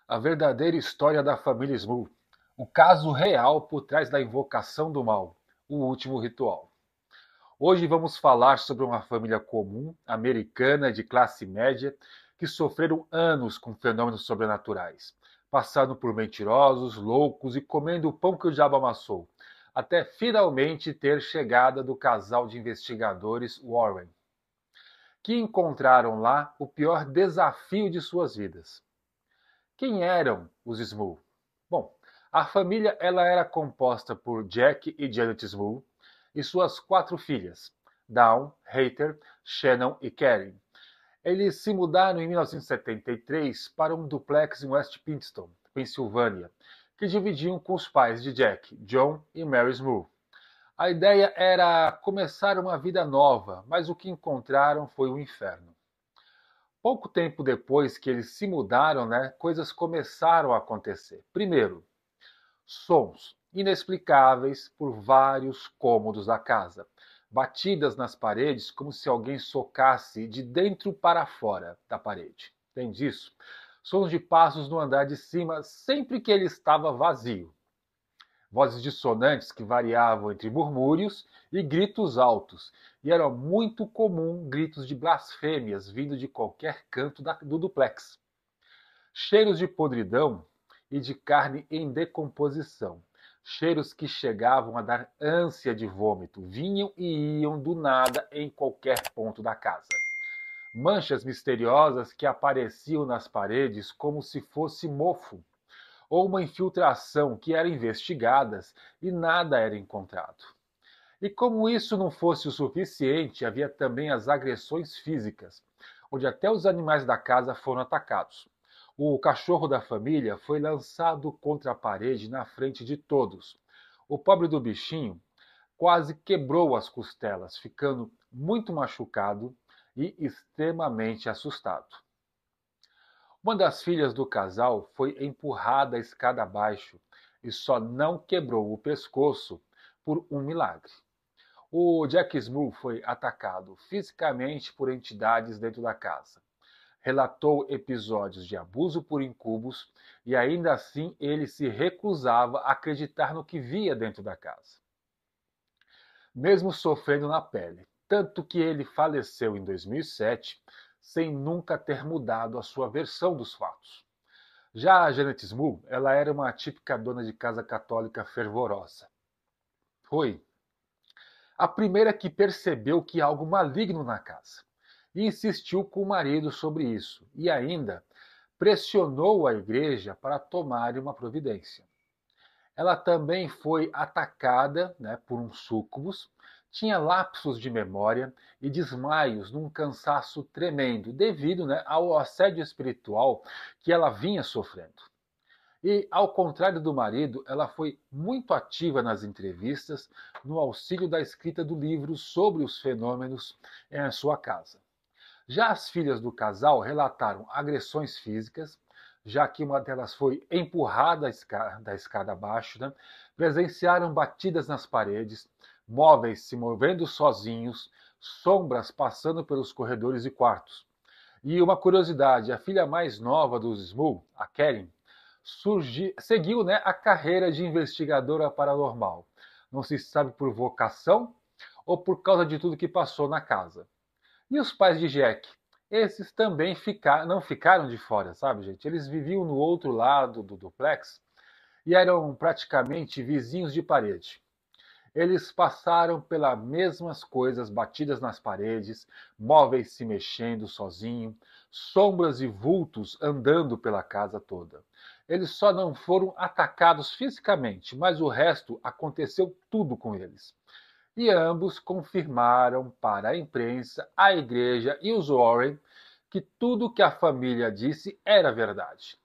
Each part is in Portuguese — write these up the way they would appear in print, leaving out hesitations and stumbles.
A verdadeira história da família Small. O caso real por trás da invocação do mal. O último ritual. Hoje vamos falar sobre uma família comum, americana, de classe média, que sofreram anos com fenômenos sobrenaturais, passando por mentirosos, loucos e comendo o pão que o diabo amassou, até finalmente ter chegada do casal de investigadores Warren, que encontraram lá o pior desafio de suas vidas. Quem eram os Small? Bom, a família ela era composta por Jack e Janet Small e suas 4 filhas, Dawn, Heather, Shannon e Karen. Eles se mudaram em 1973 para um duplex em West Pittston, Pensilvânia, que dividiam com os pais de Jack, John e Mary Small. A ideia era começar uma vida nova, mas o que encontraram foi um inferno. Pouco tempo depois que eles se mudaram, coisas começaram a acontecer. Primeiro, sons inexplicáveis por vários cômodos da casa, batidas nas paredes como se alguém socasse de dentro para fora da parede. Entende isso? Sons de passos no andar de cima sempre que ele estava vazio. Vozes dissonantes que variavam entre murmúrios e gritos altos, e era muito comum gritos de blasfêmias vindo de qualquer canto do duplex. Cheiros de podridão e de carne em decomposição, cheiros que chegavam a dar ânsia de vômito, vinham e iam do nada em qualquer ponto da casa. Manchas misteriosas que apareciam nas paredes como se fosse mofo, ou uma infiltração que era investigada e nada era encontrado. E como isso não fosse o suficiente, havia também as agressões físicas, onde até os animais da casa foram atacados. O cachorro da família foi lançado contra a parede na frente de todos. O pobre do bichinho quase quebrou as costelas, ficando muito machucado e extremamente assustado. Uma das filhas do casal foi empurrada a escada abaixo e só não quebrou o pescoço por um milagre. O Jack Small foi atacado fisicamente por entidades dentro da casa. Relatou episódios de abuso por incubos e ainda assim ele se recusava a acreditar no que via dentro da casa, mesmo sofrendo na pele. Tanto que ele faleceu em 2007 sem nunca ter mudado a sua versão dos fatos. Já a Janet Small, ela era uma típica dona de casa católica fervorosa. Foi a primeira que percebeu que há algo maligno na casa e insistiu com o marido sobre isso e ainda pressionou a igreja para tomar uma providência. Ela também foi atacada por um súcubus, tinha lapsos de memória e desmaios num cansaço tremendo devido ao assédio espiritual que ela vinha sofrendo. E, ao contrário do marido, ela foi muito ativa nas entrevistas, no auxílio da escrita do livro sobre os fenômenos em sua casa. Já as filhas do casal relataram agressões físicas, já que uma delas foi empurrada da escada abaixo, presenciaram batidas nas paredes, móveis se movendo sozinhos, sombras passando pelos corredores e quartos. E uma curiosidade, a filha mais nova dos Small, a Karen, seguiu a carreira de investigadora paranormal. Não se sabe por vocação ou por causa de tudo que passou na casa. E os pais de Jack? Esses também não ficaram de fora, sabe, gente? Eles viviam no outro lado do duplex e eram praticamente vizinhos de parede. Eles passaram pelas mesmas coisas batidas nas paredes, móveis se mexendo sozinho, sombras e vultos andando pela casa toda. Eles só não foram atacados fisicamente, mas o resto aconteceu tudo com eles. E ambos confirmaram para a imprensa, a igreja e os Warren que tudo que a família disse era verdade.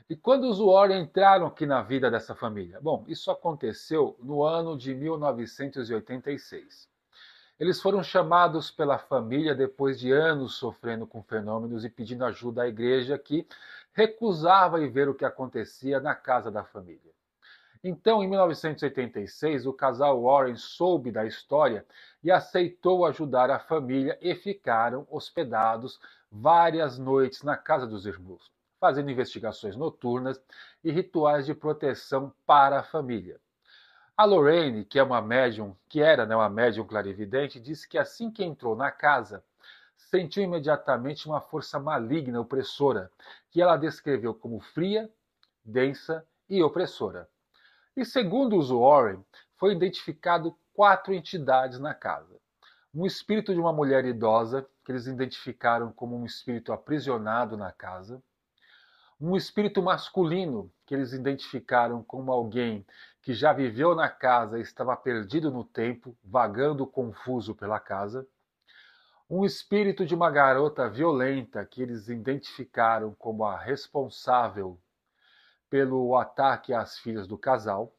E quando os Warren entraram aqui na vida dessa família? Bom, isso aconteceu no ano de 1986. Eles foram chamados pela família depois de anos sofrendo com fenômenos e pedindo ajuda à igreja que recusava ir ver o que acontecia na casa da família. Então, em 1986, o casal Warren soube da história e aceitou ajudar a família e ficaram hospedados várias noites na casa dos irmãos, fazendo investigações noturnas e rituais de proteção para a família. A Lorraine, que é uma médium, que era, né, uma médium clarividente, disse que assim que entrou na casa, sentiu imediatamente uma força maligna opressora, que ela descreveu como fria, densa e opressora. E segundo os Warren, foi identificado 4 entidades na casa. Um espírito de uma mulher idosa, que eles identificaram como um espírito aprisionado na casa. Um espírito masculino, que eles identificaram como alguém que já viveu na casa e estava perdido no tempo, vagando confuso pela casa. Um espírito de uma garota violenta, que eles identificaram como a responsável pelo ataque às filhas do casal.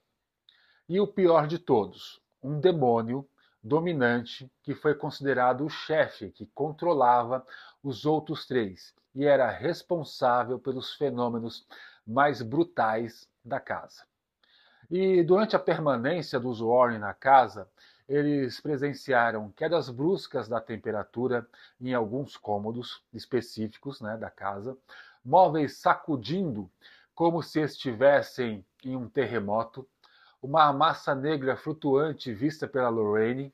E o pior de todos, um demônio dominante que foi considerado o chefe, que controlava os outros 3 e era responsável pelos fenômenos mais brutais da casa. E durante a permanência dos Warren na casa, eles presenciaram quedas bruscas da temperatura em alguns cômodos específicos, né, da casa, móveis sacudindo como se estivessem em um terremoto, uma massa negra flutuante vista pela Lorraine,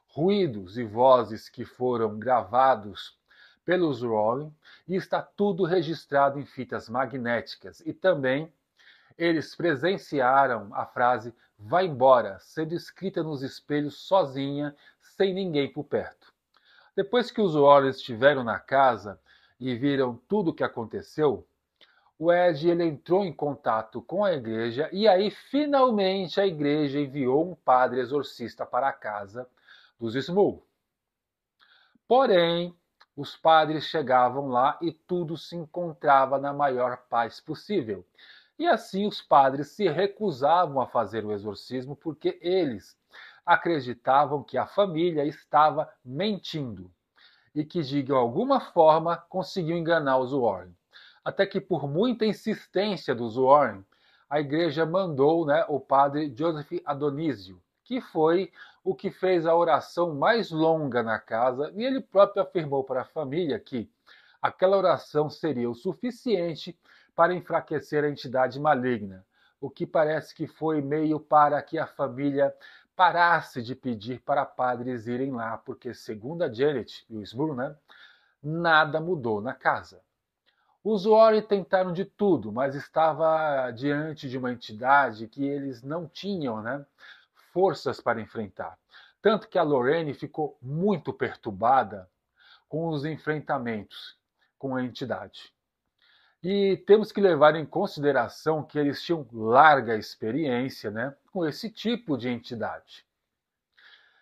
ruídos e vozes que foram gravados pelos Warren, e está tudo registrado em fitas magnéticas. E também eles presenciaram a frase "vai embora" sendo escrita nos espelhos sozinha, sem ninguém por perto. Depois que os Warren estiveram na casa e viram tudo o que aconteceu, o Ed ele entrou em contato com a igreja e aí finalmente a igreja enviou um padre exorcista para a casa dos Small. Porém, os padres chegavam lá e tudo se encontrava na maior paz possível. E assim os padres se recusavam a fazer o exorcismo porque eles acreditavam que a família estava mentindo e que de alguma forma conseguiu enganar os Warren. Até que por muita insistência dos Warren, a igreja mandou, né, o padre Joseph Adonisio, que foi o que fez a oração mais longa na casa, e ele próprio afirmou para a família que aquela oração seria o suficiente para enfraquecer a entidade maligna, o que parece que foi meio para que a família parasse de pedir para padres irem lá, porque segundo a Janet e o Smurl, né, nada mudou na casa. Os Warren tentaram de tudo, mas estava diante de uma entidade que eles não tinham, né, forças para enfrentar. Tanto que a Lorraine ficou muito perturbada com os enfrentamentos com a entidade. E temos que levar em consideração que eles tinham larga experiência, né, com esse tipo de entidade.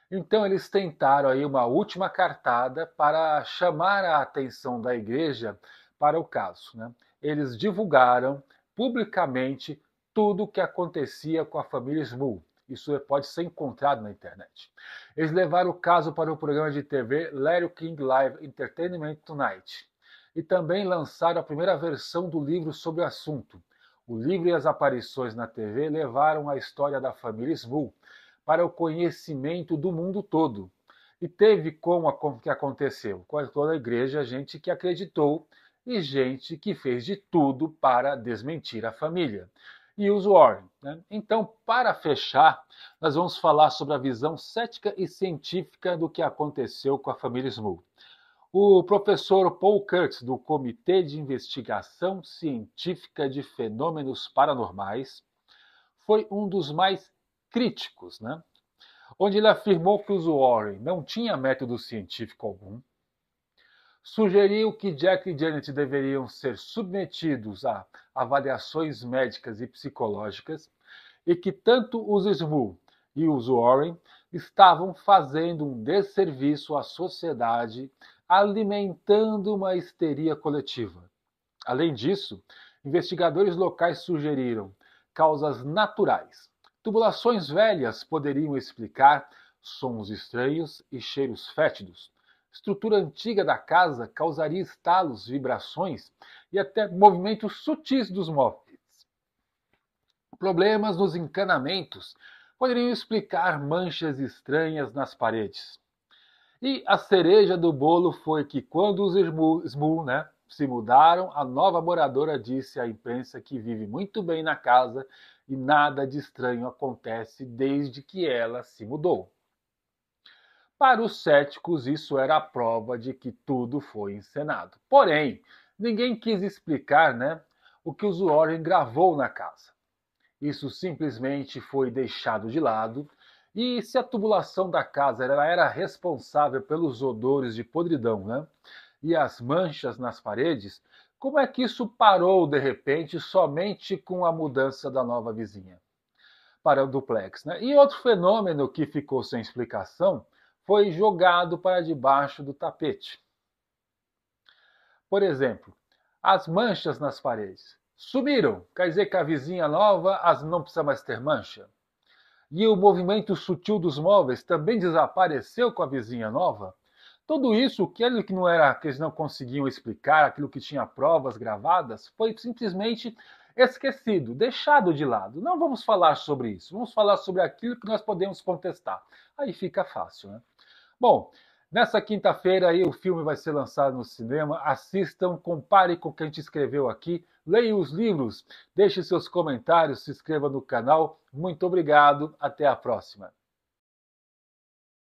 Então eles tentaram aí uma última cartada para chamar a atenção da igreja para o caso, né? Eles divulgaram publicamente tudo o que acontecia com a família Small. Isso pode ser encontrado na internet. Eles levaram o caso para o programa de TV Larry King Live Entertainment Tonight. E também lançaram a primeira versão do livro sobre o assunto. O livro e as aparições na TV levaram a história da família Small para o conhecimento do mundo todo. E teve como que aconteceu? Com toda a igreja, gente que acreditou e gente que fez de tudo para desmentir a família. E os Warren. Né? Então, para fechar, nós vamos falar sobre a visão cética e científica do que aconteceu com a família Small. O professor Paul Kurtz, do Comitê de Investigação Científica de Fenômenos Paranormais, foi um dos mais críticos, né? Onde ele afirmou que os Warren não tinham método científico algum, sugeriu que Jack e Janet deveriam ser submetidos a avaliações médicas e psicológicas e que tanto os Small e os Warren estavam fazendo um desserviço à sociedade, alimentando uma histeria coletiva. Além disso, investigadores locais sugeriram causas naturais. Tubulações velhas poderiam explicar sons estranhos e cheiros fétidos. Estrutura antiga da casa causaria estalos, vibrações e até movimentos sutis dos móveis. Problemas nos encanamentos poderiam explicar manchas estranhas nas paredes. E a cereja do bolo foi que quando os Small, né, se mudaram, a nova moradora disse à imprensa que vive muito bem na casa e nada de estranho acontece desde que ela se mudou. Para os céticos, isso era a prova de que tudo foi encenado. Porém, ninguém quis explicar, o que o Warren gravou na casa. Isso simplesmente foi deixado de lado. E se a tubulação da casa era responsável pelos odores de podridão, e as manchas nas paredes, como é que isso parou de repente somente com a mudança da nova vizinha para o duplex? E outro fenômeno que ficou sem explicação foi jogado para debaixo do tapete. Por exemplo, as manchas nas paredes sumiram, quer dizer que a vizinha nova não precisa mais ter mancha? E o movimento sutil dos móveis também desapareceu com a vizinha nova? Tudo isso, aquilo que não era, que eles não conseguiam explicar, aquilo que tinha provas gravadas, foi simplesmente esquecido, deixado de lado. Não vamos falar sobre isso, vamos falar sobre aquilo que nós podemos contestar. Aí fica fácil, Bom, nessa quinta-feira aí o filme vai ser lançado no cinema. Assistam, comparem com o que a gente escreveu aqui, leiam os livros, deixem seus comentários, se inscreva no canal. Muito obrigado, até a próxima.